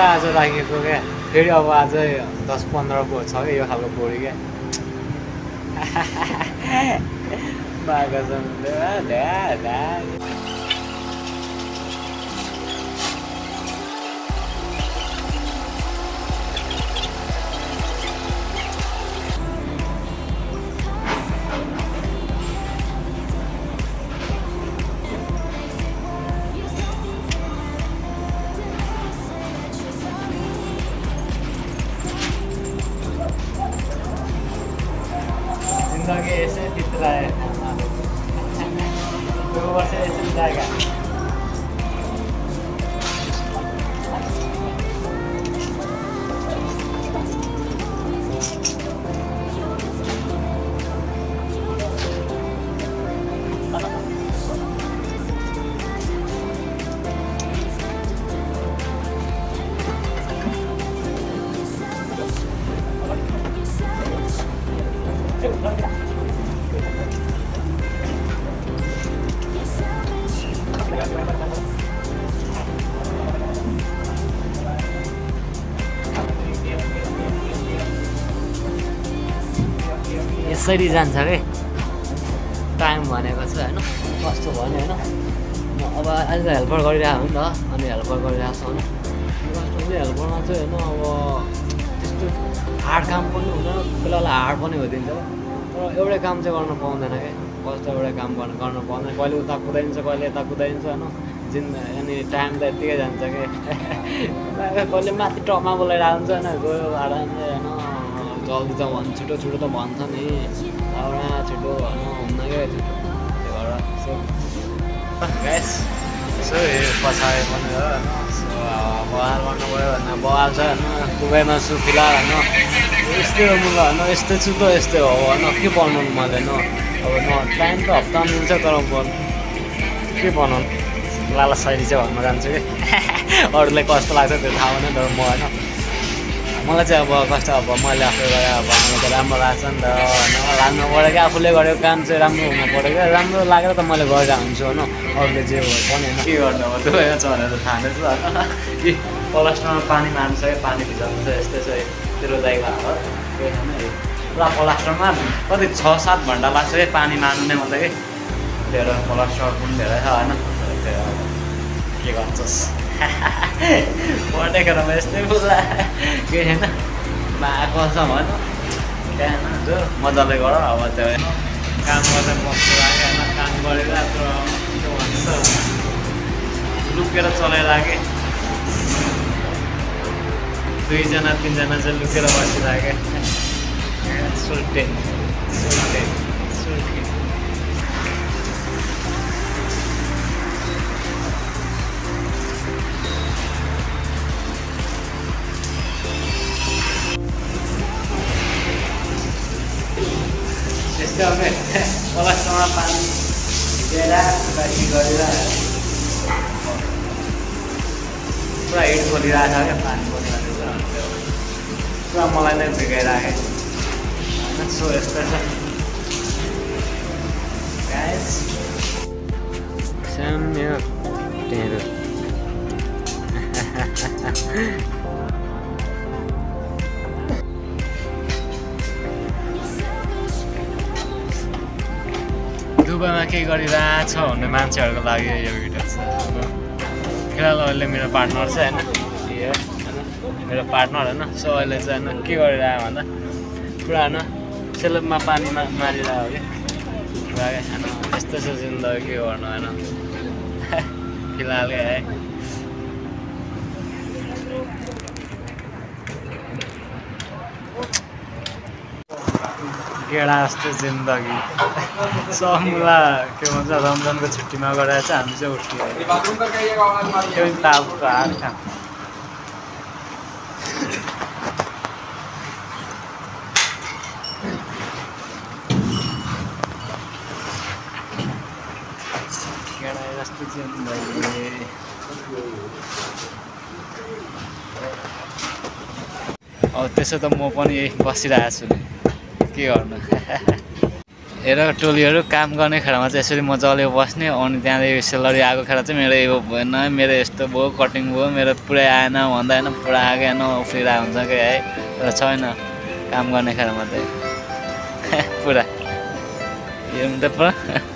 आज राखेको क्या फेरि अब अझै 10-15 को छ क्या यो खालको पोडी क्या बाघा जिंदगी ऐसे बीत रहा है 2 वर्ष ऐसे जाएगा यसरी जान्छ के टाइम भनेको चाहिँ होइन कस्तो भन्यो होइन अब अहिले त हेल्पर गरिरहेको हो नि त अनि हेल्पर गरिरहेको छ होइन कस्तो हेल्परमा चाहिँ होइन अब त्यस्तो हार्ड काम पनि हुँदैन बेला हार्ड पनि हुँदिन्छ तर एउटै काम चाहिँ गर्न पाउँदैन क्या कस्तो एउटै काम गर्न पाउँदैन कहिले उता कुदाइन्छ कहिले यता कुदाइन्छ होइन अनि टाइम त यत्तिकै जान्छ कि कहिले माथि टपमा बोलाइरहेको हुन्छ होइन गयो आरामले होइन जल्दी त भन्छ छिटो छिटो त भन्छ नि एउटा छिटो होइन हुन्न क्या छिटो त्यो भएर ग्यास यसो पछाडि पनि हो होइन बवाल गर्नु पऱ्यो भने बवाल छ होइन दुबईमा छु फिलहाल होइन यस्तै हो मलाई होइन यस्तै छु त यस्तै हो होइन के बनाउनु मैले होइन अब न टाइम त हप्तामा मिल्छ तर के बनाउनु लाला शैली चाहिँ भन्न जान्छु कि अरूलाई कस्तो लाग्छ त्यो थाहा हुँदैन तर म होइन मलाई चाहिँ अब कस्तो अब मैले आफूले गरेँ अब मलाई त राम्रो लाग्छ नि त होइन लाग्नु पऱ्यो क्या आफूले गरेको काम चाहिँ राम्रो हुनु पऱ्यो क्या राम्रो लागेर त मैले गरिरहेको हुन्छु होइन अरूले जे हो पनि होइन के गर्नु अब दुबईमा छ भनेर थाहा नै छ होइन कि पलास्टरमा पानी मार्नु छ क्या पानी भिजाउनु छ यस्तै छ तेरो दाइको हालत केही छैन पुरा पलास्टरमा कति 6-7 घन्टा लाग्छ क्या पानी मार्नु नै मतलब कि तेरो पलास्टर पनि धेरै छ होइन के गर्छस् पढेको त यस्तै बोला केही छैन कसम होइन त्यहाँ जो मजाले गर अब त्यो काम गर्दा बस्नु लाग्यो होइन काम गरेर त्यो भन्छ लुकेर चलाइराखेँ 2-3जना चाहिँ लुकेर बसिरहेको सुल्टे त्यस्तै पलास्टरमा पानी भिजेर गाडी गरेर पुरा हिट खोलिरहेको छ क्या पानी खोलिरहेको पुरा मलाई नै भिगाइराखेँ होइन सो यस्तो छ गाइस साम्य टेरो दुबईमा के गरिरहेछ भन्ने मान्छेहरूको लागि यो भिडियो छ फिलहाल अहिले मेरो पार्टनर छ होइन मेरो पार्टनर होइन सो अहिले चाहिँ होइन के गरिरहेको भन्दा पुरा होइन सेलेबमा पानी मारिरहेको हो कि पुरा होइन यस्तो छ जिन्दगी के गर्नु होइन फिलहाल है गेडा जस्तो जिन्दगी समला के भन्छ रमजानको छुट्टीमा गएर चाहिँ हामी चाहिँ उठ्यो त्यो तालको हात खाम गेडा जस्तो जिन्दगी अब त्यसो त म पनि बसिरहेको छु नि के गर्नु हेर टोलीहरू काम गर्ने खेलामा चाहिँ यसरी मजाले बस्ने अनि त्यहाँदेखि सेलरी आएको खेला चाहिँ मेरो यो भएन मेरो यस्तो भयो कटिङ भयो मेरो पुरै आएन भन्दा होइन पुरा आएन उफ्रिरहेको हुन्छ कि है तर छैन काम गर्ने खेलामा चाहिँ पुरा यो त पुरा